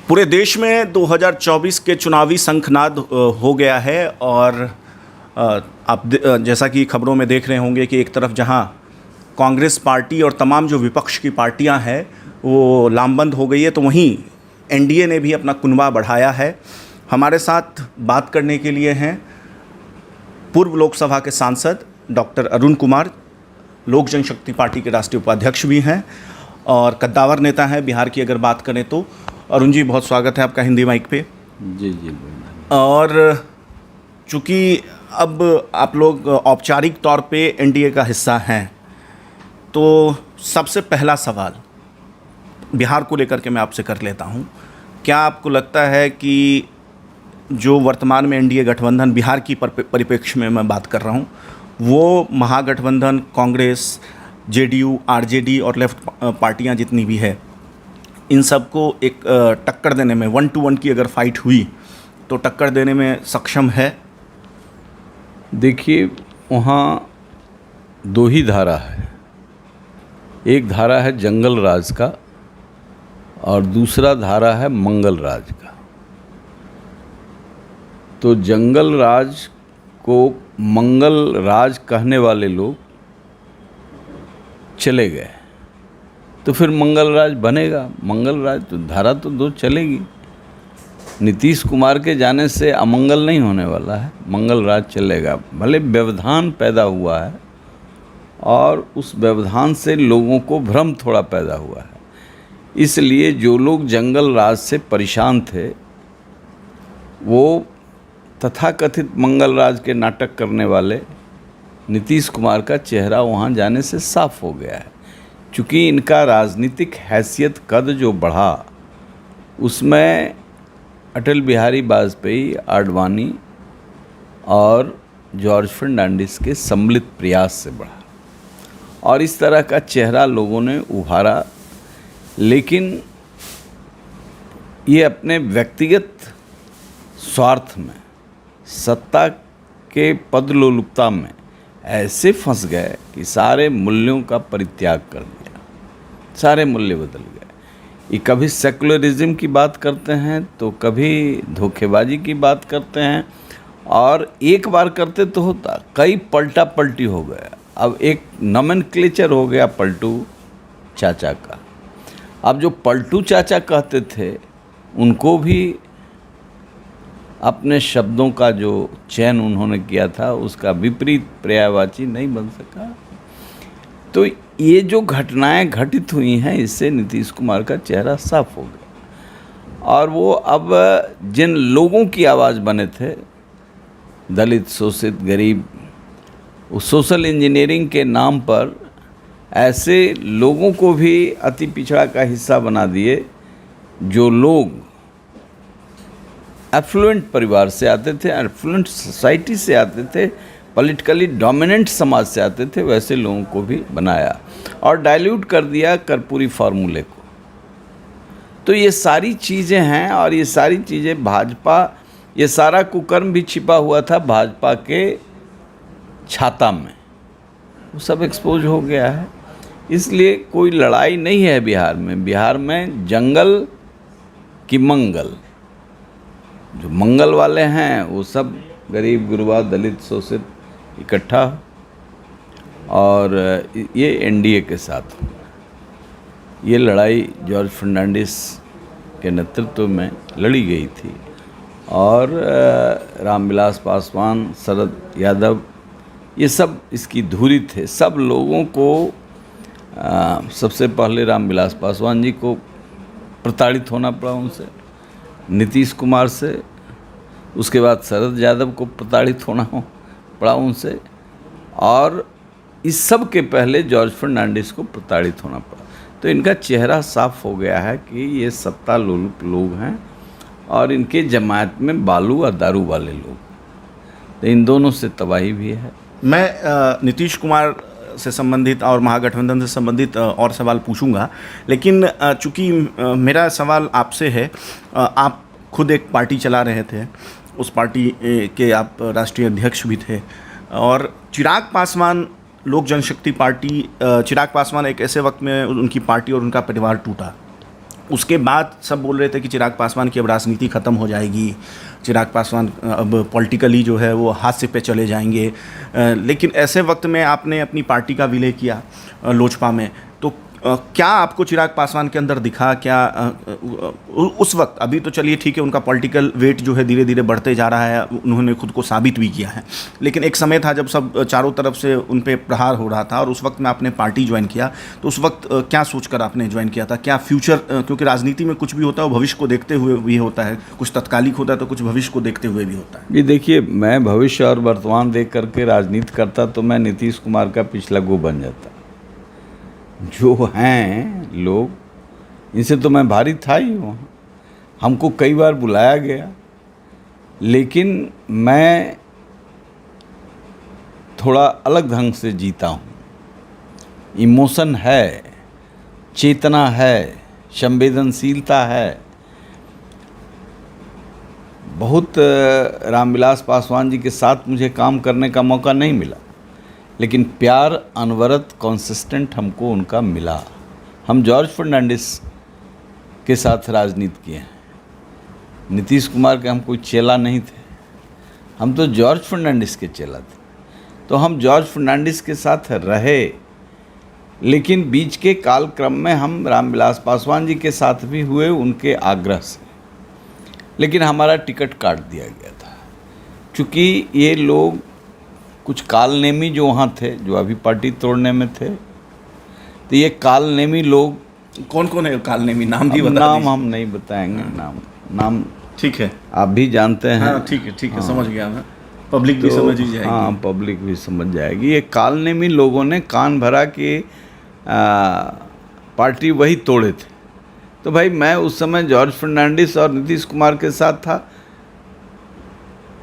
पूरे देश में 2024 के चुनावी शंखनाद हो गया है और आप जैसा कि खबरों में देख रहे होंगे कि एक तरफ जहां कांग्रेस पार्टी और तमाम जो विपक्ष की पार्टियां हैं वो लामबंद हो गई है, तो वहीं एनडीए ने भी अपना कुनबा बढ़ाया है। हमारे साथ बात करने के लिए हैं पूर्व लोकसभा के सांसद डॉक्टर अरुण कुमार, लोक जनशक्ति पार्टी के राष्ट्रीय उपाध्यक्ष भी हैं और कद्दावर नेता हैं बिहार की अगर बात करें तो। अरुण जी, बहुत स्वागत है आपका हिंदी माइक पे। जी। और चूँकि अब आप लोग औपचारिक तौर पे एनडीए का हिस्सा हैं, तो सबसे पहला सवाल बिहार को लेकर के मैं आपसे कर लेता हूं। क्या आपको लगता है कि जो वर्तमान में एनडीए गठबंधन, बिहार की परिप्रेक्ष्य में मैं बात कर रहा हूं, वो महागठबंधन कांग्रेस, जेडीयू, आरजेडी और लेफ्ट पार्टियां जितनी भी है, इन सबको एक टक्कर देने में 1-1 की अगर फाइट हुई तो टक्कर देने में सक्षम है? देखिए, वहाँ दो ही धारा है। एक धारा है जंगल राज का और दूसरा धारा है मंगल राज का। तो जंगल राज को मंगल राज कहने वाले लोग चले गए, तो फिर मंगल राज बनेगा। मंगल राज तो धारा तो दो चलेगी। नीतीश कुमार के जाने से अमंगल नहीं होने वाला है, मंगल राज चलेगा। भले व्यवधान पैदा हुआ है और उस व्यवधान से लोगों को भ्रम थोड़ा पैदा हुआ है, इसलिए जो लोग जंगल राज से परेशान थे वो तथाकथित मंगल राज के नाटक करने वाले नीतीश कुमार का चेहरा वहाँ जाने से साफ हो गया है। चूँकि इनका राजनीतिक हैसियत कद जो बढ़ा, उसमें अटल बिहारी वाजपेयी, आडवाणी और जॉर्ज फर्नांडिस के सम्मिलित प्रयास से बढ़ा और इस तरह का चेहरा लोगों ने उभारा। लेकिन ये अपने व्यक्तिगत स्वार्थ में, सत्ता के पदलोलुपता में ऐसे फंस गए कि सारे मूल्यों का परित्याग कर दिया, सारे मूल्य बदल गए। ये कभी सेकुलरिज्म की बात करते हैं तो कभी धोखेबाजी की बात करते हैं, और एक बार करते तो होता, कई पलटा पलटी हो गया। अब एक नोमेनक्लेचर हो गया पलटू चाचा का। अब जो पलटू चाचा कहते थे उनको भी अपने शब्दों का जो चयन उन्होंने किया था उसका विपरीत पर्यायवाची नहीं बन सका। तो ये जो घटनाएं घटित हुई हैं, इससे नीतीश कुमार का चेहरा साफ हो गया और वो अब जिन लोगों की आवाज़ बने थे, दलित, शोषित, गरीब, उस सोशल इंजीनियरिंग के नाम पर ऐसे लोगों को भी अति पिछड़ा का हिस्सा बना दिए। जो लोग एफ्लुएंट परिवार से आते थे, एफ्लुएंट सोसाइटी से आते थे, पॉलिटिकली डोमिनेंट समाज से आते थे, वैसे लोगों को भी बनाया और डाइल्यूट कर दिया कर्पूरी फार्मूले को। तो ये सारी चीज़ें हैं और ये सारी चीज़ें भाजपा, ये सारा कुकर्म भी छिपा हुआ था भाजपा के छाता में, वो सब एक्सपोज हो गया है। इसलिए कोई लड़ाई नहीं है बिहार में। बिहार में जंगल की मंगल, जो मंगल वाले हैं वो सब गरीब, गुरबा, दलित, शोषित इकट्ठा, और ये एनडीए के साथ ये लड़ाई जॉर्ज फर्नांडिस के नेतृत्व में लड़ी गई थी और रामविलास पासवान, शरद यादव, ये सब इसकी धुरी थे। सब लोगों को सबसे पहले रामविलास पासवान जी को प्रताड़ित होना पड़ा उनसे, नीतीश कुमार से, उसके बाद शरद यादव को प्रताड़ित होना पड़ा उनसे, और इस सब के पहले जॉर्ज फर्नांडिस को प्रताड़ित होना पड़ा। तो इनका चेहरा साफ हो गया है कि ये सत्ता लोलुप लोग हैं और इनके जमात में बालू और दारू वाले लोग, तो इन दोनों से तबाही भी है। मैं नीतीश कुमार से संबंधित और महागठबंधन से संबंधित और सवाल पूछूंगा, लेकिन चूंकि मेरा सवाल आपसे है, आप खुद एक पार्टी चला रहे थे, उस पार्टी के आप राष्ट्रीय अध्यक्ष भी थे, और चिराग पासवान, लोक जनशक्ति पार्टी, चिराग पासवान एक ऐसे वक्त में उनकी पार्टी और उनका परिवार टूटा उसके बाद सब बोल रहे थे कि चिराग पासवान की अब राजनीति ख़त्म हो जाएगी, चिराग पासवान अब पॉलिटिकली जो है वो हाथ पे चले जाएंगे। लेकिन ऐसे वक्त में आपने अपनी पार्टी का विलय किया लोजपा में, तो क्या आपको चिराग पासवान के अंदर दिखा? क्या उस वक्त, अभी तो चलिए ठीक है, उनका पॉलिटिकल वेट जो है धीरे धीरे बढ़ते जा रहा है, उन्होंने खुद को साबित भी किया है, लेकिन एक समय था जब सब चारों तरफ से उन पे प्रहार हो रहा था, और उस वक्त में आपने पार्टी ज्वाइन किया, तो उस वक्त क्या सोचकर आपने ज्वाइन किया था? क्या फ्यूचर, क्योंकि राजनीति में कुछ भी होता है वो भविष्य को देखते हुए भी होता है, कुछ तत्कालिक होता है तो कुछ भविष्य को देखते हुए भी होता है। ये देखिए, मैं भविष्य और वर्तमान देख करके राजनीति करता तो मैं नीतीश कुमार का पिछला गो बन जाता। जो हैं लोग, इनसे तो मैं भारी था ही वहाँ, हमको कई बार बुलाया गया, लेकिन मैं थोड़ा अलग ढंग से जीता हूँ। इमोशन है, चेतना है, संवेदनशीलता है। बहुत रामविलास पासवान जी के साथ मुझे काम करने का मौका नहीं मिला, लेकिन प्यार अनवरत कंसिस्टेंट हमको उनका मिला। हम जॉर्ज फर्नांडिस के साथ राजनीति किए हैं। नीतीश कुमार के हम कोई चेला नहीं थे, हम तो जॉर्ज फर्नांडिस के चेला थे। तो हम जॉर्ज फर्नांडिस के साथ रहे, लेकिन बीच के कालक्रम में हम रामविलास पासवान जी के साथ भी हुए उनके आग्रह से, लेकिन हमारा टिकट काट दिया गया था। चूँकि ये लोग कुछ कालनेमी जो वहाँ थे, जो अभी पार्टी तोड़ने में थे, तो ये कालनेमी लोग कौन कौन है कालनेमी? नाम भी बता नाम हम नहीं बताएंगे। नाम ठीक है, आप भी जानते हैं। हाँ ठीक है, हाँ। समझ गया मैं, पब्लिक भी समझ ही जाएगी। हाँ, पब्लिक भी समझ जाएगी। ये कालनेमी लोगों ने कान भरा कि पार्टी वही तोड़े थे। तो भाई, मैं उस समय जॉर्ज फर्नांडिस और नीतीश कुमार के साथ था।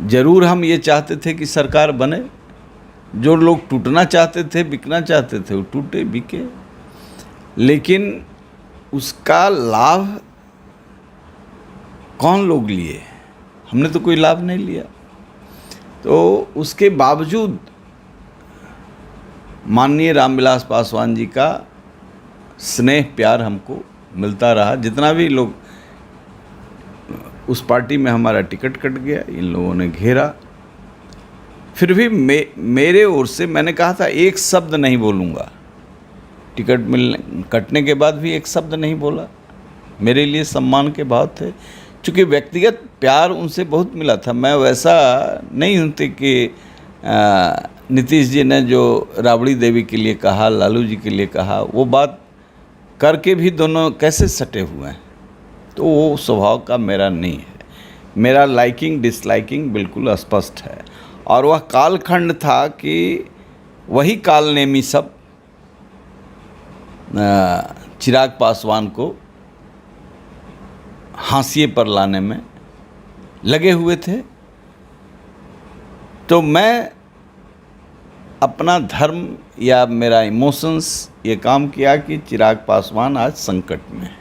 जरूर हम ये चाहते थे कि सरकार बने। जो लोग टूटना चाहते थे, बिकना चाहते थे, वो टूटे बिके, लेकिन उसका लाभ कौन लोग लिए? हमने तो कोई लाभ नहीं लिया। तो उसके बावजूद माननीय रामविलास पासवान जी का स्नेह प्यार हमको मिलता रहा। जितना भी लोग, उस पार्टी में हमारा टिकट कट गया, इन लोगों ने घेरा, फिर भी मेरे ओर से मैंने कहा था एक शब्द नहीं बोलूँगा। टिकट कटने के बाद भी एक शब्द नहीं बोला। मेरे लिए सम्मान के भाव थे, चूँकि व्यक्तिगत प्यार उनसे बहुत मिला था। मैं वैसा नहीं हूँ कि नीतीश जी ने जो राबड़ी देवी के लिए कहा, लालू जी के लिए कहा, वो बात करके भी दोनों कैसे सटे हुए हैं। तो वो स्वभाव का मेरा नहीं है। मेरा लाइकिंग डिसलाइकिंग बिल्कुल स्पष्ट है। और वह कालखंड था कि वही कालनेमी सब चिराग पासवान को हाशिए पर लाने में लगे हुए थे। तो मैं अपना धर्म या मेरा इमोशंस ये काम किया कि चिराग पासवान आज संकट में है,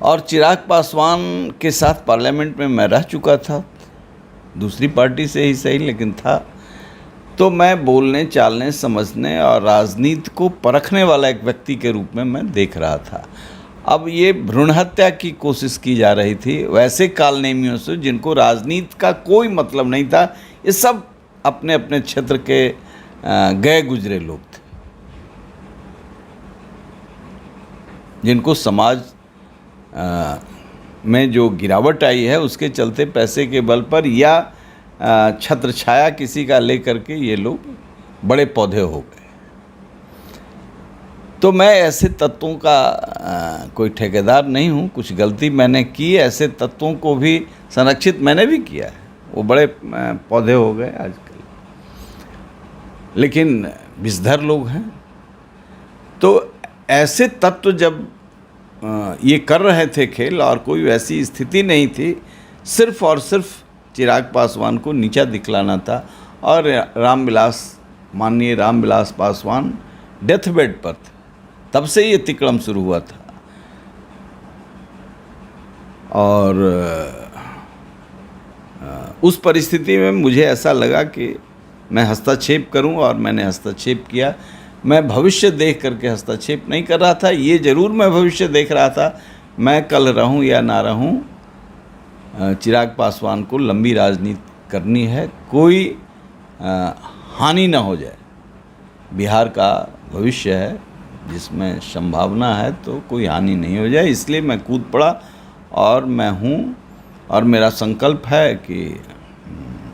और चिराग पासवान के साथ पार्लियामेंट में मैं रह चुका था, दूसरी पार्टी से ही सही, लेकिन था। तो मैं बोलने, चालने, समझने और राजनीति को परखने वाला एक व्यक्ति के रूप में मैं देख रहा था। अब ये भ्रूण हत्या की कोशिश की जा रही थी वैसे कालनेमियों से जिनको राजनीति का कोई मतलब नहीं था। ये सब अपने अपने क्षेत्र के गए गुजरे लोग थे, जिनको समाज में जो गिरावट आई है उसके चलते पैसे के बल पर या छत्र छाया किसी का लेकर के ये लोग बड़े पौधे हो गए। तो मैं ऐसे तत्वों का कोई ठेकेदार नहीं हूँ। कुछ गलती मैंने की, ऐसे तत्वों को भी संरक्षित मैंने भी किया है, वो बड़े पौधे हो गए आजकल, लेकिन विषधर लोग हैं। तो ऐसे तत्व जब ये कर रहे थे खेल, और कोई वैसी स्थिति नहीं थी, सिर्फ और सिर्फ चिराग पासवान को नीचा दिखलाना था। और माननीय रामविलास पासवान डेथ बेड पर थे, तब से ये तिकड़म शुरू हुआ था। और उस परिस्थिति में मुझे ऐसा लगा कि मैं हस्तक्षेप करूं, और मैंने हस्तक्षेप किया। मैं भविष्य देख करके हस्तक्षेप नहीं कर रहा था। ये जरूर मैं भविष्य देख रहा था, मैं कल रहूं या ना रहूं, चिराग पासवान को लंबी राजनीति करनी है, कोई हानि ना हो जाए। बिहार का भविष्य है जिसमें संभावना है, तो कोई हानि नहीं हो जाए, इसलिए मैं कूद पड़ा। और मैं हूँ और मेरा संकल्प है कि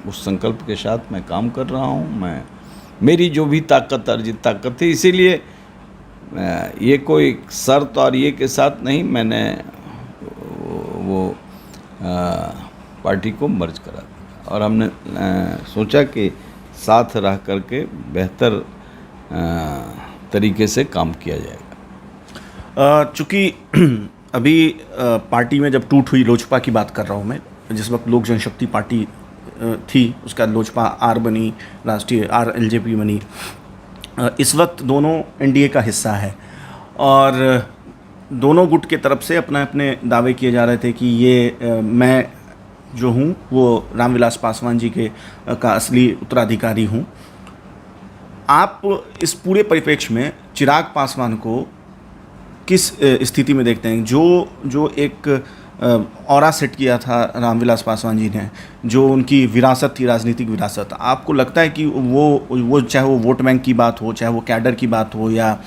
उस संकल्प के साथ मैं काम कर रहा हूँ। मेरी जो भी ताकत अर्जित ताकत है, इसीलिए ये कोई शर्त और ये के साथ नहीं, मैंने वो पार्टी को मर्ज करा दिया और हमने सोचा कि साथ रह करके बेहतर तरीके से काम किया जाएगा। चूँकि अभी पार्टी में जब टूट हुई, लोजपा की बात कर रहा हूँ मैं, जिस वक्त लोक जनशक्ति पार्टी थी, उसका लोजपा आर बनी, राष्ट्रीय आर एलजेपी बनी। इस वक्त दोनों एनडीए का हिस्सा है और दोनों गुट के तरफ से अपने अपने दावे किए जा रहे थे कि ये मैं जो हूँ वो रामविलास पासवान जी के का असली उत्तराधिकारी हूँ। आप इस पूरे परिप्रेक्ष्य में चिराग पासवान को किस स्थिति में देखते हैं? जो एक ऑरा सेट किया था रामविलास पासवान जी ने, जो उनकी विरासत थी, राजनीतिक विरासत, आपको लगता है कि वो चाहे वो वोट बैंक की बात हो, चाहे वो कैडर की बात हो, या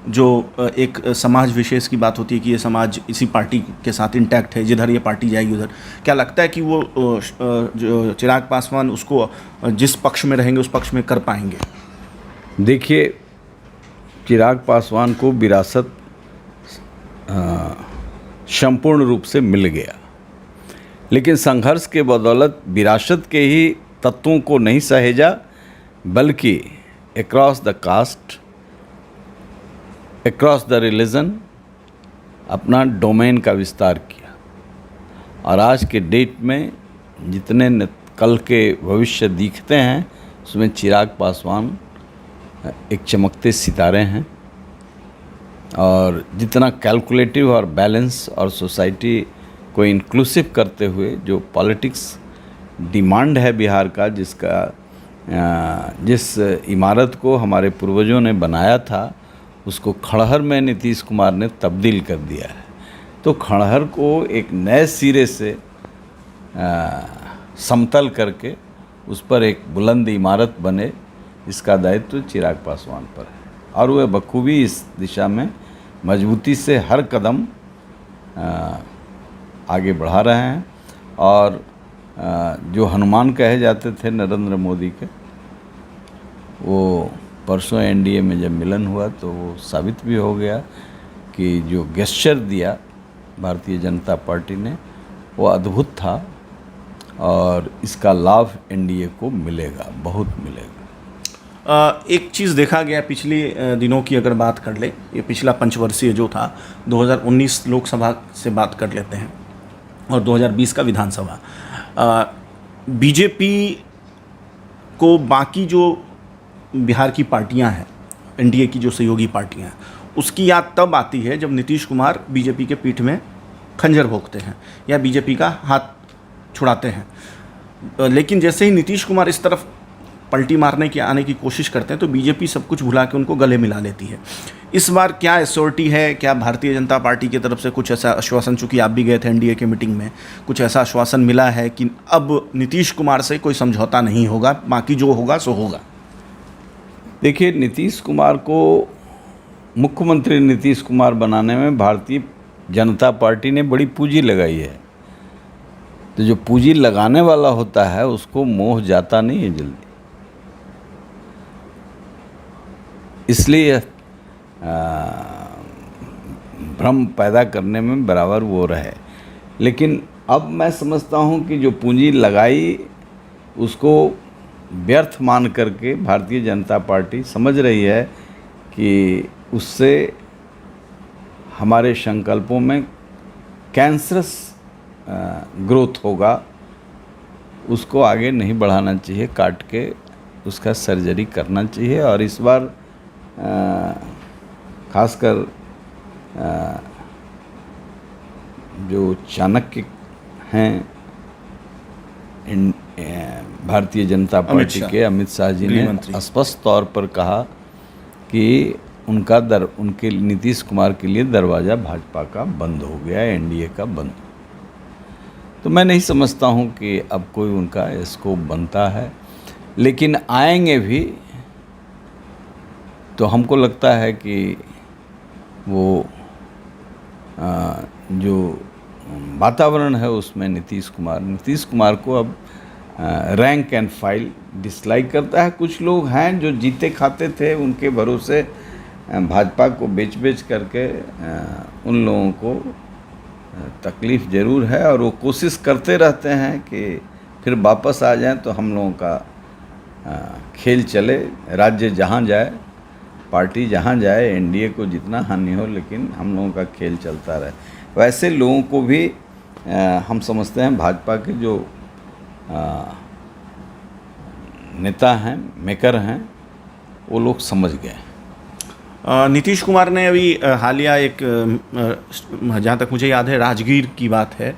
जो एक समाज विशेष की बात होती है कि ये समाज इसी पार्टी के साथ इंटैक्ट है, जिधर ये पार्टी जाएगी उधर, क्या लगता है कि वो जो चिराग पासवान उसको जिस पक्ष में रहेंगे उस पक्ष में कर पाएंगे? देखिए, चिराग पासवान को विरासत संपूर्ण रूप से मिल गया, लेकिन संघर्ष के बदौलत विरासत के ही तत्वों को नहीं सहेजा, बल्कि across the caste, across the religion अपना डोमेन का विस्तार किया। और आज के डेट में जितने कल के भविष्य दिखते हैं, उसमें चिराग पासवान एक चमकते सितारे हैं। और जितना कैलकुलेटिव और बैलेंस और सोसाइटी को इंक्लूसिव करते हुए जो पॉलिटिक्स डिमांड है बिहार का, जिस इमारत को हमारे पूर्वजों ने बनाया था, उसको खड़हर में नीतीश कुमार ने तब्दील कर दिया है। तो खड़हर को एक नए सिरे से समतल करके उस पर एक बुलंद इमारत बने, इसका दायित्व चिराग पासवान पर है। और वह बखूबी इस दिशा में मजबूती से हर कदम आगे बढ़ा रहे हैं। और जो हनुमान कहे जाते थे नरेंद्र मोदी के, वो परसों एनडीए में जब मिलन हुआ तो वो साबित भी हो गया कि जो गेस्चर दिया भारतीय जनता पार्टी ने वो अद्भुत था और इसका लाभ एनडीए को मिलेगा, बहुत मिलेगा। एक चीज़ देखा गया पिछले दिनों की अगर बात कर ले, ये पिछला पंचवर्षीय जो था 2019 लोकसभा से बात कर लेते हैं और 2020 का विधानसभा, बीजेपी को बाकी जो बिहार की पार्टियां हैं, एनडीए की जो सहयोगी पार्टियां हैं, उसकी याद तब आती है जब नीतीश कुमार बीजेपी के पीठ में खंजर भोंकते हैं या बीजेपी का हाथ छुड़ाते हैं। लेकिन जैसे ही नीतीश कुमार इस तरफ पलटी मारने की आने की कोशिश करते हैं तो बीजेपी सब कुछ भुला के उनको गले मिला लेती है। इस बार क्या एश्योरिटी है? क्या भारतीय जनता पार्टी की तरफ से कुछ ऐसा आश्वासन, चूंकि आप भी गए थे एनडीए के मीटिंग में, कुछ ऐसा आश्वासन मिला है कि अब नीतीश कुमार से कोई समझौता नहीं होगा, बाकी जो होगा सो होगा? देखिए, नीतीश कुमार को मुख्यमंत्री नीतीश कुमार बनाने में भारतीय जनता पार्टी ने बड़ी पूंजी लगाई है। तो जो पूंजी लगाने वाला होता है उसको मोह जाता नहीं है जल्दी, इसलिए भ्रम पैदा करने में बराबर वो रहे। लेकिन अब मैं समझता हूँ कि जो पूंजी लगाई उसको व्यर्थ मान करके भारतीय जनता पार्टी समझ रही है कि उससे हमारे संकल्पों में कैंसरस ग्रोथ होगा, उसको आगे नहीं बढ़ाना चाहिए, काट के उसका सर्जरी करना चाहिए। और इस बार खासकर जो चाणक्य हैं भारतीय जनता पार्टी के, अमित शाह जी ने स्पष्ट तौर पर कहा कि उनके नीतीश कुमार के लिए दरवाज़ा भाजपा का बंद हो गया, एनडीए का बंद। तो मैं नहीं समझता हूँ कि अब कोई उनका स्कोप बनता है, लेकिन आएंगे भी तो हमको लगता है कि वो जो वातावरण है उसमें नीतीश कुमार को अब रैंक एंड फाइल डिसलाइक करता है। कुछ लोग हैं जो जीते खाते थे, उनके भरोसे भाजपा को बेच करके उन लोगों को तकलीफ़ ज़रूर है, और वो कोशिश करते रहते हैं कि फिर वापस आ जाएं तो हम लोगों का खेल चले, राज्य जहां जाए, पार्टी जहां जाए, एनडीए को जितना हानि हो, लेकिन हम लोगों का खेल चलता रहे। वैसे लोगों को भी हम समझते हैं भाजपा के जो नेता हैं, मेकर हैं, वो लोग समझ गए। नीतीश कुमार ने अभी हालिया एक जहाँ तक मुझे याद है राजगीर की बात है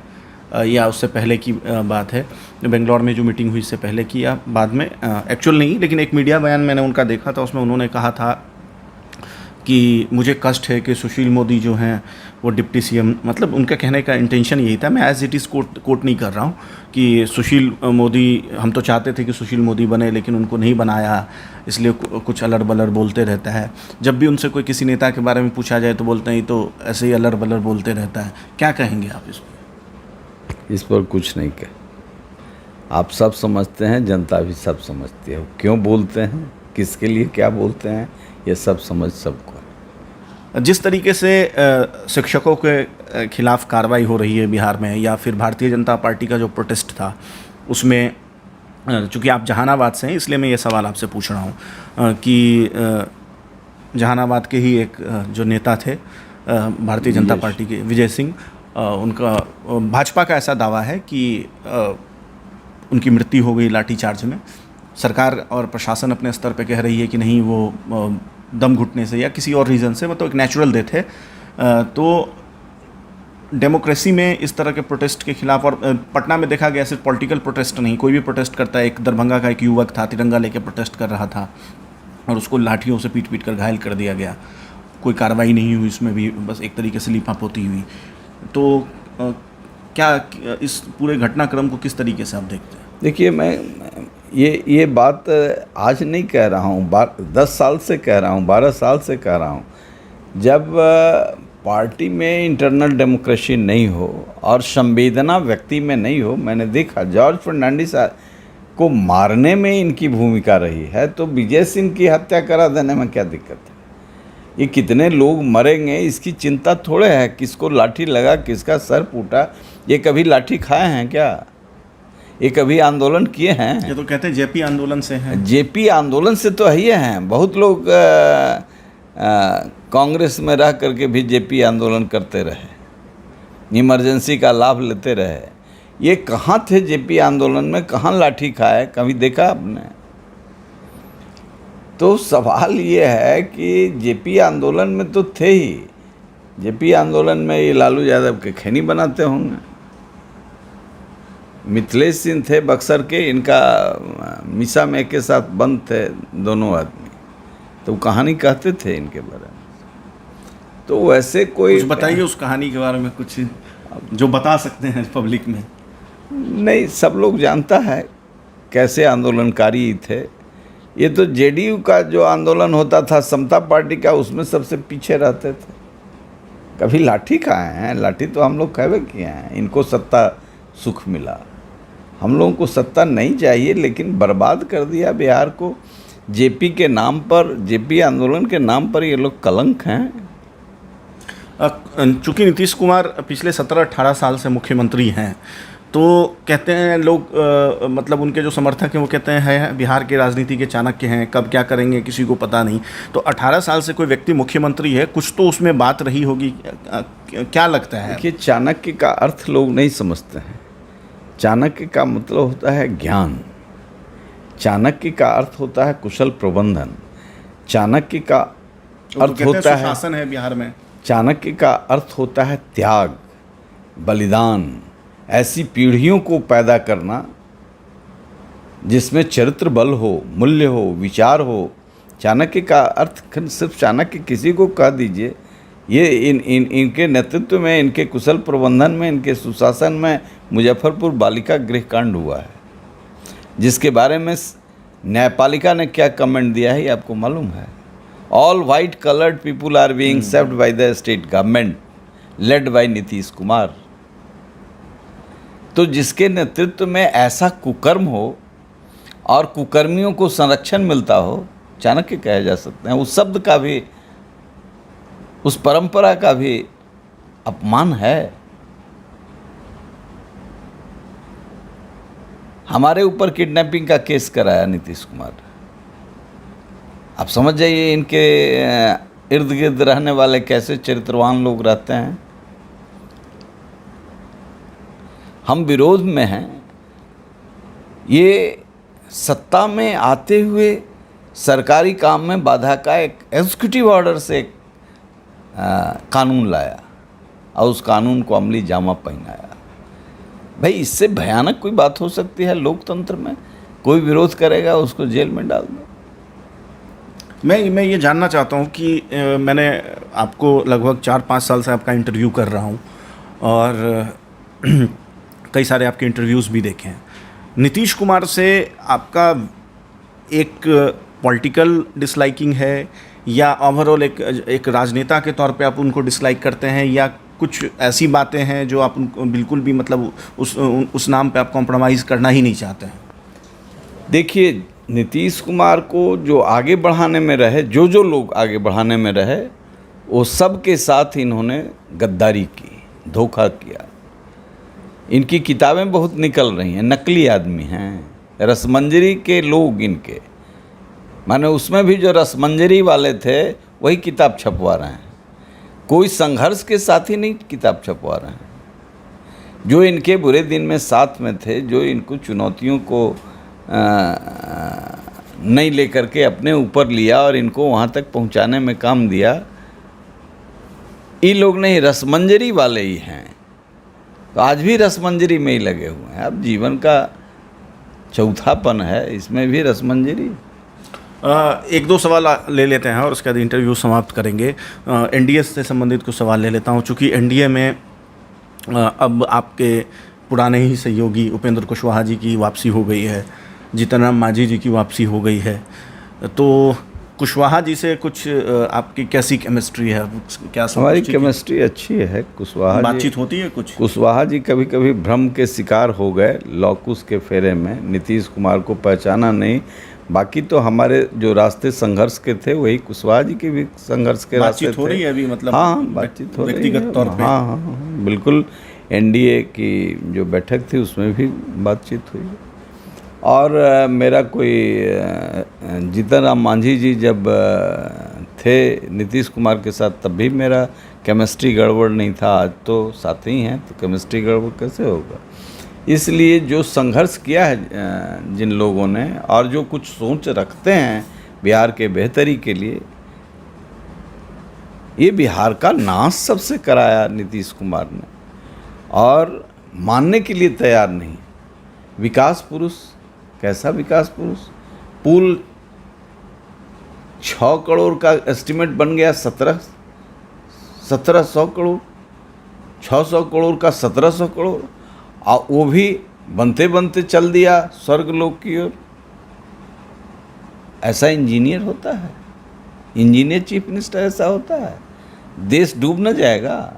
या उससे पहले की बात है, बेंगलोर में जो मीटिंग हुई इससे पहले की या बाद में, एक्चुअल नहीं, लेकिन एक मीडिया बयान मैंने उनका देखा था, उसमें उन्होंने कहा था कि मुझे कष्ट है कि सुशील मोदी जो हैं वो डिप्टी सीएम, मतलब उनका कहने का इंटेंशन यही था, मैं एज इट इज़ कोट नहीं कर रहा हूँ, कि सुशील मोदी, हम तो चाहते थे कि सुशील मोदी बने लेकिन उनको नहीं बनाया, इसलिए कुछ अलर बलर बोलते रहता है। जब भी उनसे कोई किसी नेता के बारे में पूछा जाए तो बोलते हैं तो ऐसे ही अलर बलर बोलते रहता है। क्या कहेंगे आप इस पर? इस पर कुछ नहीं कह, आप सब समझते हैं, जनता भी सब समझती है, क्यों बोलते हैं, किसके लिए क्या बोलते हैं, ये सब समझ सबको। जिस तरीके से शिक्षकों के खिलाफ कार्रवाई हो रही है बिहार में, या फिर भारतीय जनता पार्टी का जो प्रोटेस्ट था उसमें, चूँकि आप जहानाबाद से हैं इसलिए मैं ये सवाल आपसे पूछ रहा हूँ कि जहानाबाद के ही एक जो नेता थे भारतीय जनता पार्टी के, विजय सिंह, उनका भाजपा का ऐसा दावा है कि उनकी मृत्यु हो गई लाठीचार्ज में। सरकार और प्रशासन अपने स्तर पे कह रही है कि नहीं, वो दम घुटने से या किसी और रीज़न से, मतलब एक नेचुरल डेथ है। तो डेमोक्रेसी में इस तरह के प्रोटेस्ट के खिलाफ, और पटना में देखा गया सिर्फ पॉलिटिकल प्रोटेस्ट नहीं, कोई भी प्रोटेस्ट करता है, एक दरभंगा का एक युवक था, तिरंगा लेके प्रोटेस्ट कर रहा था और उसको लाठियों से पीट कर घायल कर दिया गया, कोई कार्रवाई नहीं हुई उसमें भी, बस एक तरीके से लीपापोती हुई। तो क्या इस पूरे घटनाक्रम को किस तरीके से आप देखते हैं? देखिए, मैं ये बात आज नहीं कह रहा हूँ, 10 साल से कह रहा हूँ, 12 साल से कह रहा हूँ। जब पार्टी में इंटरनल डेमोक्रेसी नहीं हो और संवेदना व्यक्ति में नहीं हो, मैंने देखा जॉर्ज फर्नांडिस को मारने में इनकी भूमिका रही है, तो विजय सिंह की हत्या करा देने में क्या दिक्कत है? ये कितने लोग मरेंगे इसकी चिंता थोड़े है, किसको लाठी लगा, किसका सर फूटा, ये कभी लाठी खाए हैं क्या? ये कभी आंदोलन किए हैं? ये तो कहते हैं जेपी आंदोलन से हैं। जेपी आंदोलन से तो है हैं, बहुत लोग कांग्रेस में रह करके भी जेपी आंदोलन करते रहे, इमरजेंसी का लाभ लेते रहे। ये कहाँ थे जेपी आंदोलन में, कहाँ लाठी खाए, कभी देखा आपने? तो सवाल ये है कि जेपी आंदोलन में तो थे ही, जेपी आंदोलन में ये लालू यादव के खैनी बनाते होंगे, मिथिलेश सिंह थे बक्सर के, इनका मिसा में के साथ बंद थे दोनों आदमी, तो कहानी कहते थे इनके बारे में। तो वैसे कोई कुछ बताइए उस कहानी के बारे में, कुछ जो बता सकते हैं पब्लिक में। नहीं, सब लोग जानता है कैसे आंदोलनकारी थे। ये तो जेडीयू का जो आंदोलन होता था, समता पार्टी का, उसमें सबसे पीछे रहते थे। कभी लाठी खाए हैं? लाठी तो हम लोग खाए किए हैं, इनको सत्ता सुख मिला, हम लोगों को सत्ता नहीं चाहिए, लेकिन बर्बाद कर दिया बिहार को जेपी के नाम पर, जेपी आंदोलन के नाम पर। ये लोग कलंक हैं। चूँकि नीतीश कुमार पिछले 17-18 साल से मुख्यमंत्री हैं, तो कहते हैं लोग, मतलब उनके जो समर्थक हैं वो कहते हैं बिहार के राजनीति के चाणक्य हैं, कब क्या करेंगे किसी को पता नहीं। तो 18 साल से कोई व्यक्ति मुख्यमंत्री है, कुछ तो उसमें बात रही होगी, क्या लगता है? देखिए, चाणक्य का अर्थ लोग नहीं समझते हैं। चाणक्य का मतलब होता है ज्ञान, चाणक्य का अर्थ होता है कुशल प्रबंधन, चाणक्य का अर्थ होता है शासन है बिहार में, चाणक्य का अर्थ होता है त्याग, बलिदान, ऐसी पीढ़ियों को पैदा करना जिसमें चरित्र बल हो, मूल्य हो, विचार हो, चाणक्य का अर्थ सिर्फ चाणक्य किसी को कह दीजिए, ये इनके नेतृत्व में, इनके कुशल प्रबंधन में, इनके सुशासन में मुजफ्फरपुर बालिका गृह कांड हुआ है, जिसके बारे में न्यायपालिका ने क्या कमेंट दिया है ये आपको मालूम है। All white coloured people are being served by the state government led by Nitish Kumar. तो जिसके नेतृत्व में ऐसा कुकर्म हो और कुकर्मियों को संरक्षण मिलता हो, चाणक्य कहे जा सकते हैं। उस शब्द का भी, उस परंपरा का भी अपमान है। हमारे ऊपर किडनैपिंग का केस कराया नीतीश कुमार। आप समझ जाइए इनके इर्द गिर्द रहने वाले कैसे चरित्रवान लोग रहते हैं। हम विरोध में हैं। ये सत्ता में आते हुए सरकारी काम में बाधा का एक एग्जीक्यूटिव ऑर्डर से एक कानून लाया और उस कानून को अमली जामा पहनाया। भाई, इससे भयानक कोई बात हो सकती है लोकतंत्र में? कोई विरोध करेगा उसको जेल में डाल दो। मैं ये जानना चाहता हूँ कि मैंने आपको लगभग 4-5 साल से आपका इंटरव्यू कर रहा हूँ और कई सारे आपके इंटरव्यूज़ भी देखे हैं। नीतीश कुमार से आपका एक पॉलिटिकल डिसलाइकिंग है या ओवरऑल एक राजनेता के तौर पे आप उनको डिसलाइक करते हैं, या कुछ ऐसी बातें हैं जो आप उनको बिल्कुल भी मतलब उस नाम पे आप कॉम्प्रोमाइज़ करना ही नहीं चाहते हैं? देखिए, नीतीश कुमार को जो आगे बढ़ाने में रहे, जो लोग आगे बढ़ाने में रहे, वो सब के साथ इन्होंने गद्दारी की, धोखा किया। इनकी किताबें बहुत निकल रही हैं, नकली आदमी हैं, रसमंजरी के लोग इनके, माने उसमें भी जो रसमंजरी वाले थे वही किताब छपवा रहे हैं। कोई संघर्ष के साथ ही नहीं किताब छपवा रहे हैं। जो इनके बुरे दिन में साथ में थे, जो इनको चुनौतियों को नहीं लेकर के अपने ऊपर लिया और इनको वहाँ तक पहुँचाने में काम दिया, ये लोग नहीं, रसमंजरी वाले ही हैं। तो आज भी रसमंजरी में ही लगे हुए हैं। अब जीवन का चौथापन है, इसमें भी रसमंजरी। एक दो सवाल ले लेते हैं और उसके बाद इंटरव्यू समाप्त करेंगे। एनडीए से संबंधित कुछ सवाल ले लेता हूं। चूँकि एनडीए में अब आपके पुराने ही सहयोगी उपेंद्र कुशवाहा जी की वापसी हो गई है, जीतन राम मांझी जी की वापसी हो गई है, तो कुशवाहा जी से कुछ आपकी कैसी केमिस्ट्री है? क्या हमारी केमिस्ट्री अच्छी है। कुशवाहा बातचीत होती है कुछ? कुशवाहा जी कभी कभी भ्रम के शिकार हो गए लॉकुस के फेरे में, नीतीश कुमार को पहचाना नहीं। बाकी तो हमारे जो रास्ते संघर्ष के थे वही कुशवाहा जी के भी संघर्ष के रास्ते थे। बातचीत हो रही है अभी, मतलब? हाँ, बातचीत हो रही है व्यक्तिगत तौर पे? हाँ, बिल्कुल। एनडीए की जो बैठक थी उसमें भी बातचीत हुई। और मेरा कोई जीतन राम मांझी जी जब थे नीतीश कुमार के साथ, तब भी मेरा केमिस्ट्री गड़बड़ नहीं था। आज तो साथ ही हैं, तो केमिस्ट्री गड़बड़ कैसे होगा? इसलिए जो संघर्ष किया है जिन लोगों ने, और जो कुछ सोच रखते हैं बिहार के बेहतरी के लिए, ये बिहार का नाश सबसे कराया नीतीश कुमार ने, और मानने के लिए तैयार नहीं। विकास पुरुष, कैसा विकास पुरुष? पुल 6 करोड़ का एस्टिमेट बन गया 1700 करोड़, 600 करोड़ का 1700 करोड़, और वो भी बनते बनते चल दिया स्वर्गलोक की ओर। ऐसा इंजीनियर होता है? इंजीनियर चीफ मिनिस्टर ऐसा होता है? देश डूब न जाएगा?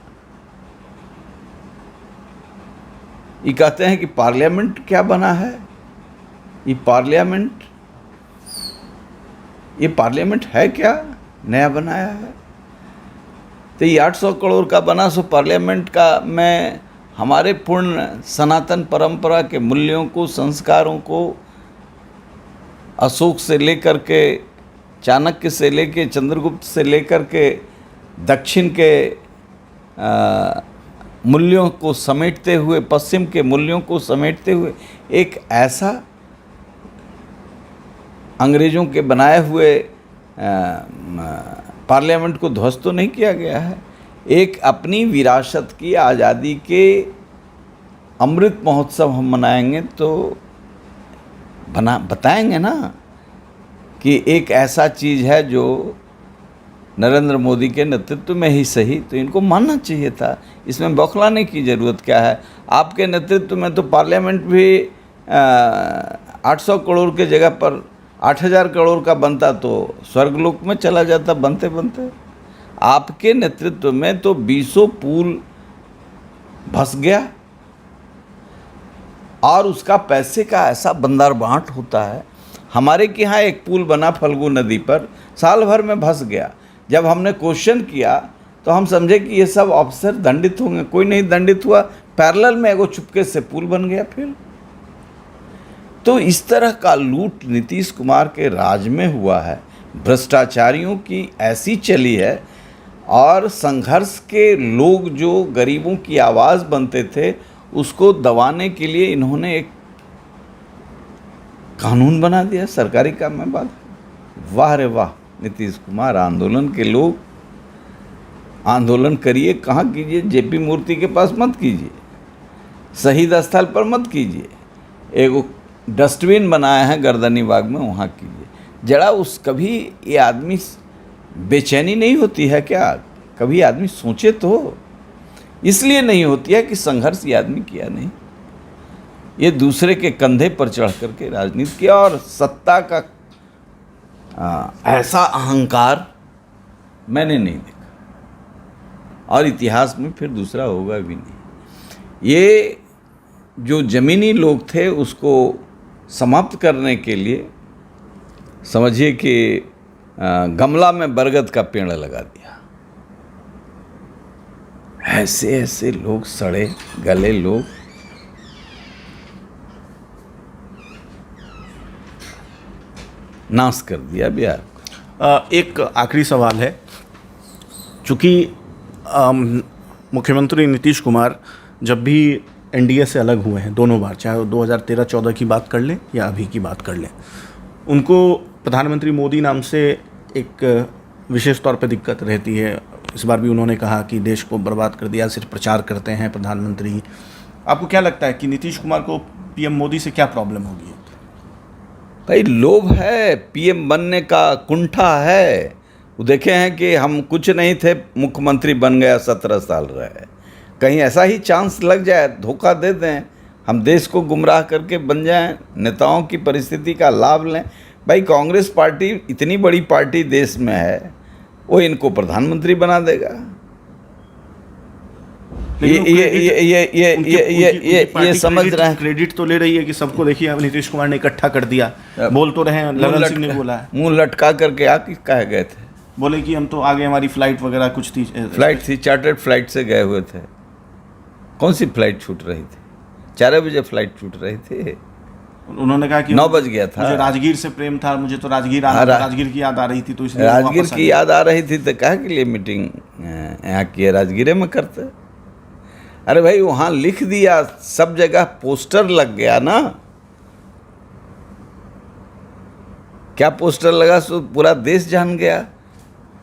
ये कहते हैं कि पार्लियामेंट क्या बना है। ये पार्लियामेंट है क्या? नया बनाया है। तो ये 800 करोड़ का बना, सो पार्लियामेंट का में हमारे पूर्ण सनातन परंपरा के मूल्यों को, संस्कारों को, अशोक से लेकर के, चाणक्य से लेकर, चंद्रगुप्त से लेकर के, दक्षिण के मूल्यों को समेटते हुए, पश्चिम के मूल्यों को समेटते हुए, एक ऐसा अंग्रेज़ों के बनाए हुए पार्लियामेंट को ध्वस्त तो नहीं किया गया है। एक अपनी विरासत की आज़ादी के अमृत महोत्सव हम मनाएंगे तो बताएंगे ना कि एक ऐसा चीज़ है जो नरेंद्र मोदी के नेतृत्व में ही सही, तो इनको मानना चाहिए था। इसमें बौखलाने की ज़रूरत क्या है? आपके नेतृत्व में तो पार्लियामेंट भी 800 करोड़ के जगह पर 8000 करोड़ का बनता तो स्वर्गलोक में चला जाता बनते बनते। आपके नेतृत्व में तो 20 पुल धंस गया और उसका पैसे का ऐसा बंदर बांट होता है। हमारे के यहाँ एक पुल बना फल्गु नदी पर, साल भर में धंस गया। जब हमने क्वेश्चन किया तो हम समझे कि ये सब ऑफिसर दंडित होंगे, कोई नहीं दंडित हुआ। पैरेलल में एगो चुपके से पुल बन गया। फिर तो इस तरह का लूट नीतीश कुमार के राज में हुआ है, भ्रष्टाचारियों की ऐसी चली है। और संघर्ष के लोग जो गरीबों की आवाज़ बनते थे उसको दबाने के लिए इन्होंने एक कानून बना दिया, सरकारी काम में बात। वाह रे वाह नीतीश कुमार। आंदोलन के लोग आंदोलन करिए, कहाँ कीजिए? जेपी मूर्ति के पास मत कीजिए, शहीद स्थल पर मत कीजिए, एगो डस्टबिन बनाया है गर्दनी बाग में, वहाँ कीजिए। जरा उस कभी ये आदमी बेचैनी नहीं होती है क्या? कभी आदमी सोचे तो। इसलिए नहीं होती है कि संघर्ष ये आदमी किया नहीं, ये दूसरे के कंधे पर चढ़ करके राजनीति किया। और सत्ता का ऐसा अहंकार मैंने नहीं देखा और इतिहास में फिर दूसरा होगा भी नहीं। ये जो ज़मीनी लोग थे उसको समाप्त करने के लिए समझिए कि गमला में बरगद का पेड़ लगा दिया। ऐसे ऐसे लोग, सड़े गले लोग। नाश कर दिया बिहार को। एक आखिरी सवाल है, चूँकि मुख्यमंत्री नीतीश कुमार जब भी एनडीए से अलग हुए हैं दोनों बार, चाहे 2013-14 की बात कर लें या अभी की बात कर लें, उनको प्रधानमंत्री मोदी नाम से एक विशेष तौर पे दिक्कत रहती है। इस बार भी उन्होंने कहा कि देश को बर्बाद कर दिया, सिर्फ प्रचार करते हैं प्रधानमंत्री। आपको क्या लगता है कि नीतीश कुमार को पीएम मोदी से क्या प्रॉब्लम होगी? भाई लोभ है, पीएम बनने का कुंठा है। वो देखे हैं कि हम कुछ नहीं थे, मुख्यमंत्री बन गया, 17 साल रहे। कहीं ऐसा ही चांस लग जाए, धोखा दे दें, हम देश को गुमराह करके बन जाएं, नेताओं की परिस्थिति का लाभ लें। भाई कांग्रेस पार्टी इतनी बड़ी पार्टी देश में है, वो इनको प्रधानमंत्री बना देगा। ये समझ रहे हैं। क्रेडिट तो ले रही है कि सबको देखिए अब नीतीश कुमार ने इकट्ठा कर दिया। बोल तो रहे हैं, ललन सिंह ने बोला है, मुंह लटका करके आके कह गए थे, बोले कि हम तो आगे हमारी फ्लाइट वगैरह कुछ थी, फ्लाइट थी, चार्टर्ड फ्लाइट से गए हुए थे। कौन सी फ्लाइट छूट रही थी? 4 बजे फ्लाइट छूट रही थी। उन्होंने कहा कि 9 बज गया था। मुझे राजगीर से प्रेम था, मुझे तो राजगीर की याद आ रही थी, तो इसलिए राजगीर की याद आ रही थी तो कहा के लिए मीटिंग यहाँ की राजगीर में करते। अरे भाई वहाँ लिख दिया, सब जगह पोस्टर लग गया ना। क्या पोस्टर लगा सो पूरा देश जान गया।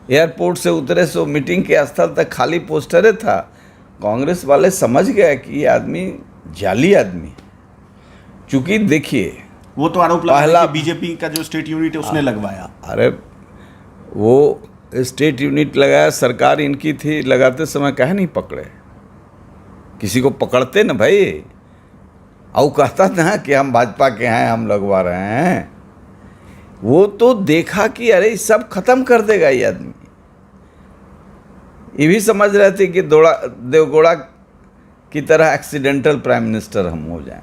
एयरपोर्ट से उतरे सो मीटिंग के स्थल तक खाली पोस्टर था। कांग्रेस वाले समझ गए कि ये आदमी जाली आदमी। चूंकि देखिए वो तो आरोप लगा कि बीजेपी का जो स्टेट यूनिट है उसने लगवाया। अरे वो स्टेट यूनिट लगाया, सरकार इनकी थी, लगाते समय कहे नहीं पकड़े? किसी को पकड़ते ना भाई। और कहता था कि हम भाजपा के हैं, हम लगवा रहे हैं। वो तो देखा कि अरे सब खत्म कर देगा ये आदमी। ये भी समझ रहे थे कि देवगौड़ा की तरह एक्सीडेंटल प्राइम मिनिस्टर हम हो जाएं।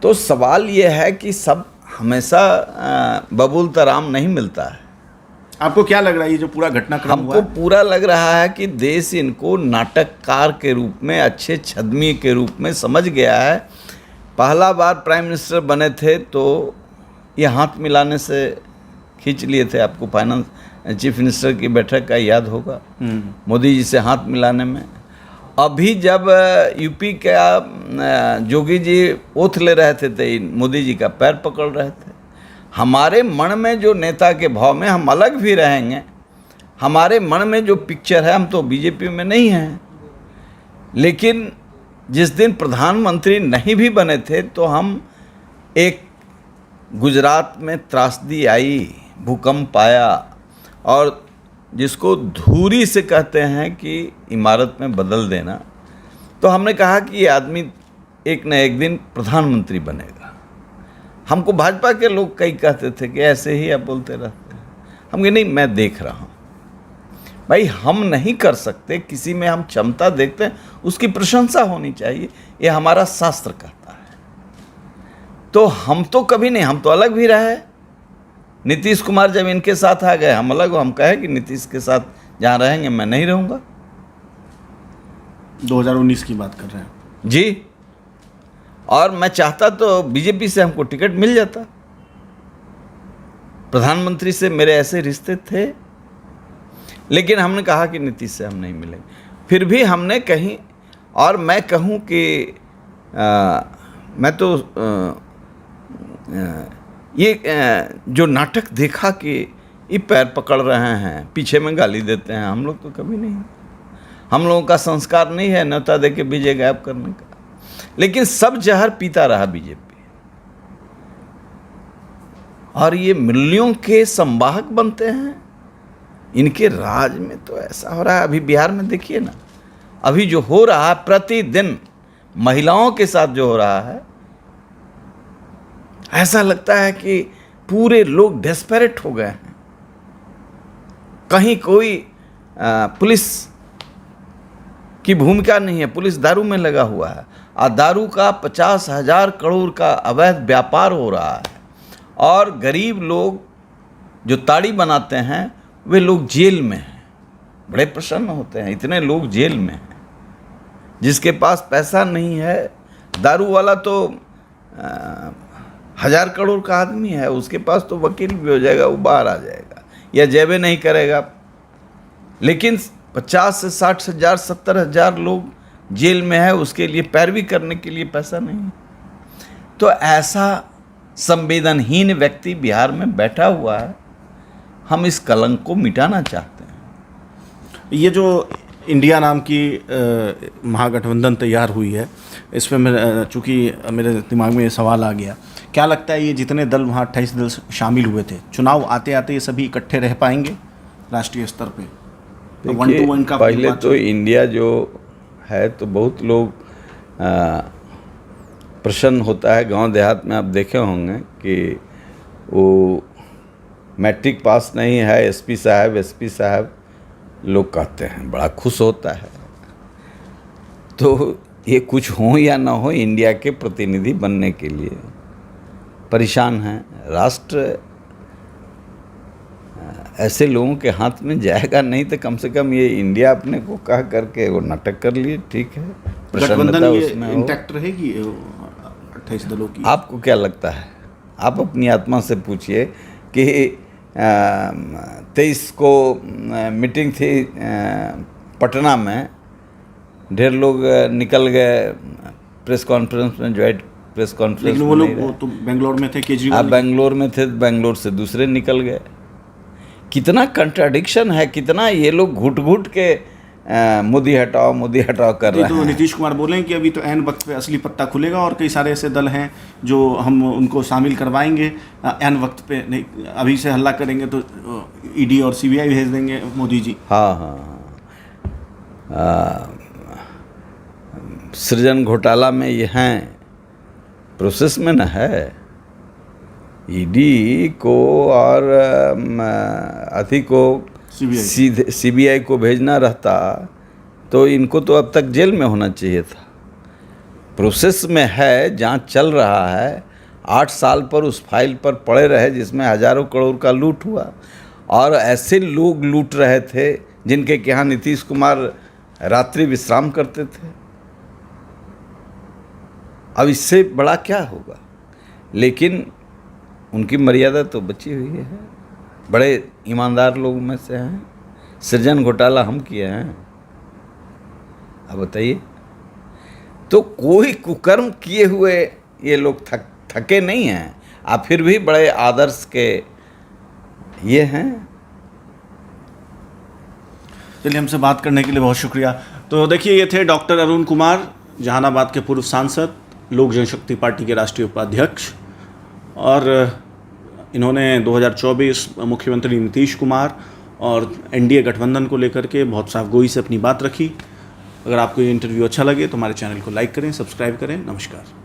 तो सवाल ये है कि सब हमेशा बबूल तराम नहीं मिलता है। आपको क्या लग रहा है ये जो पूरा घटनाक्रम हुआ? हमको पूरा लग रहा है कि देश इनको नाटककार के रूप में, अच्छे छदमी के रूप में समझ गया है। पहला बार प्राइम मिनिस्टर बने थे तो ये हाथ मिलाने से खींच लिए थे। आपको फाइनेंस चीफ मिनिस्टर की बैठक का याद होगा, मोदी जी से हाथ मिलाने में। अभी जब यूपी का जोगी जी ओथ ले रहे थे मोदी जी का पैर पकड़ रहे थे। हमारे मन में जो नेता के भाव में हम अलग भी रहेंगे, हमारे मन में जो पिक्चर है, हम तो बीजेपी में नहीं हैं, लेकिन जिस दिन प्रधानमंत्री नहीं भी बने थे तो हम एक गुजरात में त्रासदी आई, भूकंप आया, और जिसको धूरी से कहते हैं कि इमारत में बदल देना, तो हमने कहा कि ये आदमी एक न एक दिन प्रधानमंत्री बनेगा। हमको भाजपा के लोग कई कहते थे कि ऐसे ही आप बोलते रहते हैं। हम कहे नहीं, मैं देख रहा हूँ भाई, हम नहीं कर सकते, किसी में हम क्षमता देखते हैं, उसकी प्रशंसा होनी चाहिए, ये हमारा शास्त्र कहता है। तो हम तो कभी नहीं, हम तो अलग भी रहे। नीतीश कुमार जब इनके साथ आ गए, हम अलग, हम कहे कि नीतीश के साथ जहाँ रहेंगे मैं नहीं रहूँगा। 2019 की बात कर रहे हैं जी, और मैं चाहता तो बीजेपी से हमको टिकट मिल जाता, प्रधानमंत्री से मेरे ऐसे रिश्ते थे, लेकिन हमने कहा कि नीतीश से हम नहीं मिलेंगे। फिर भी हमने कहीं, और मैं कहूँ कि मैं तो जो नाटक देखा कि ये पैर पकड़ रहे हैं, पीछे में गाली देते हैं, हम लोग तो कभी नहीं, हम लोगों का संस्कार नहीं है न्योता दे के विजय गायब करने का। लेकिन सब जहर पीता रहा बीजेपी, और ये मिलियों के संवाहक बनते हैं। इनके राज में तो ऐसा हो रहा है, अभी बिहार में देखिए ना, अभी जो हो रहा है प्रतिदिन महिलाओं के साथ जो हो रहा है, ऐसा लगता है कि पूरे लोग डेस्परेट हो गए हैं। कहीं कोई पुलिस की भूमिका नहीं है, पुलिस दारू में लगा हुआ है, और दारू का 50,000 करोड़ का अवैध व्यापार हो रहा है, और गरीब लोग जो ताड़ी बनाते हैं वे लोग जेल में हैं। बड़े प्रसन्न होते हैं, इतने लोग जेल में हैं। जिसके पास पैसा नहीं है, दारू वाला तो 1,000 करोड़ का आदमी है, उसके पास तो वकील भी हो जाएगा, वो बाहर आ जाएगा या जेबे नहीं करेगा। लेकिन 50 से 60,000 70,000 लोग जेल में है, उसके लिए पैरवी करने के लिए पैसा नहीं। तो ऐसा संवेदनहीन व्यक्ति बिहार में बैठा हुआ है। हम इस कलंक को मिटाना चाहते हैं। ये जो इंडिया नाम की महागठबंधन तैयार हुई है, इसमें मैं चूँकि मेरे दिमाग में ये सवाल आ गया, क्या लगता है ये जितने दल वहाँ 28 दल शामिल हुए थे, चुनाव आते आते ये सभी इकट्ठे रह पाएंगे राष्ट्रीय स्तर पे? तो 1 to 1 का पहले तो इंडिया जो है तो बहुत लोग प्रसन्न होता है। गांव देहात में आप देखे होंगे कि वो मैट्रिक पास नहीं है, एसपी साहब लोग कहते हैं, बड़ा खुश होता है। तो ये कुछ हो या ना हो, इंडिया के प्रतिनिधि बनने के लिए परेशान हैं। राष्ट्र ऐसे लोगों के हाथ में जाएगा नहीं, तो कम से कम ये इंडिया अपने को कह करके वो नाटक कर लिए, ठीक है, गठबंधन ये इंटैक्ट रहेगी 28 दलों की। आपको क्या लगता है? आप अपनी आत्मा से पूछिए कि 23 को मीटिंग थी पटना में, ढेर लोग निकल गए प्रेस कॉन्फ्रेंस में, ज्वाइंट प्रेस कॉन्फ्रेंस। लेकिन वो लोग तो बेंगलोर में थे, केजरीवाल आप बेंगलोर में थे, बेंगलोर से दूसरे निकल गए। कितना कंट्राडिक्शन है, कितना ये लोग घुट घुट के मोदी हटाओ कर रहे हैं। तो नीतीश कुमार बोले कि अभी तो ऐन वक्त पे असली पत्ता खुलेगा, और कई सारे ऐसे दल हैं जो हम उनको शामिल करवाएंगे ऐन वक्त पे, नहीं अभी से हल्ला करेंगे तो ईडी और सीबीआई भेज देंगे मोदी जी। हाँ, सृजन घोटाला में ये हैं, प्रोसेस में न है। ईडी को और अथी को सीधे सीबीआई को भेजना रहता तो इनको तो अब तक जेल में होना चाहिए था। प्रोसेस में है, जांच चल रहा है। 8 साल पर उस फाइल पर पड़े रहे जिसमें हजारों करोड़ का लूट हुआ, और ऐसे लोग लूट रहे थे जिनके यहाँ नीतीश कुमार रात्रि विश्राम करते थे। अब इससे बड़ा क्या होगा? लेकिन उनकी मर्यादा तो बची हुई है। बड़े ईमानदार लोगों में से हैं। सृजन घोटाला हम किए हैं, अब बताइए। तो कोई कुकर्म किए हुए ये लोग थके नहीं हैं, आप फिर भी बड़े आदर्श के ये हैं। चलिए, हमसे बात करने के लिए बहुत शुक्रिया। तो देखिए, ये थे डॉक्टर अरुण कुमार, जहानाबाद के पूर्व सांसद, लोक जनशक्ति पार्टी के राष्ट्रीय उपाध्यक्ष, और इन्होंने 2024 मुख्यमंत्री नीतीश कुमार और एनडीए गठबंधन को लेकर के बहुत साफगोई से अपनी बात रखी। अगर आपको ये इंटरव्यू अच्छा लगे तो हमारे चैनल को लाइक करें, सब्सक्राइब करें। नमस्कार।